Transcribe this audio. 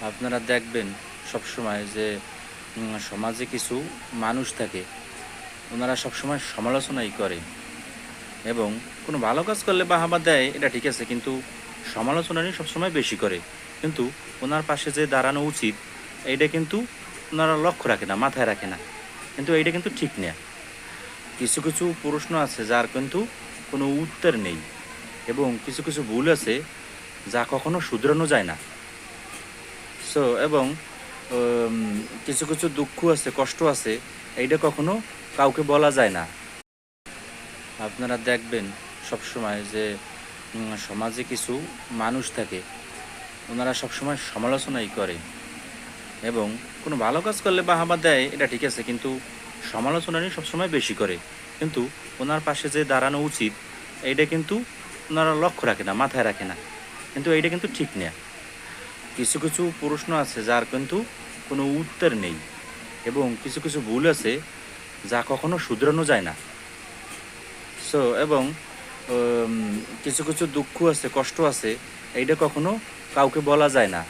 আপনারা দেখবেন সবসময় যে সমাজে কিছু মানুষ থাকে, ওনারা সবসময় সমালোচনাই করে এবং কোনো ভালো কাজ করলে বাহবা দেয়, এটা ঠিক আছে, কিন্তু সমালোচনাই সবসময় বেশি করে। কিন্তু ওনার পাশে যে দাঁড়ানো উচিত, এইটা কিন্তু ওনারা লক্ষ্য রাখে না, মাথায় রাখে না। কিন্তু এইটা কিন্তু ঠিক না। কিছু কিছু প্রশ্ন আছে যার কিন্তু কোনো উত্তর নেই এবং কিছু কিছু ভুল আছে যা কখনো শুধরানো যায় না। এবং উম, কিছু কিছু দুঃখ আছে, কষ্ট আছে, এইটা কখনো কাউকে বলা যায় না। আপনারা দেখবেন সবসময় যে সমাজে কিছু মানুষ থাকে, ওনারা সবসময় সমালোচনাই করে এবং কোনো ভালো কাজ করলে বাহবা দেয়, এটা ঠিক আছে, কিন্তু সমালোচনাই সবসময় বেশি করে। কিন্তু ওনার পাশে যে দাঁড়ানো উচিত, এইটা কিন্তু ওনারা লক্ষ্য রাখে না, মাথায় রাখে না। কিন্তু এইটা কিন্তু ঠিক না। কিছু কিছু প্রশ্ন আছে যার কিন্তু কোনো উত্তর নেই এবং কিছু কিছু ভুল আছে যা কখনো শুধরানো যায় না। এবং কিছু কিছু দুঃখ আছে, কষ্ট আছে, এইটা কখনো কাউকে বলা যায় না।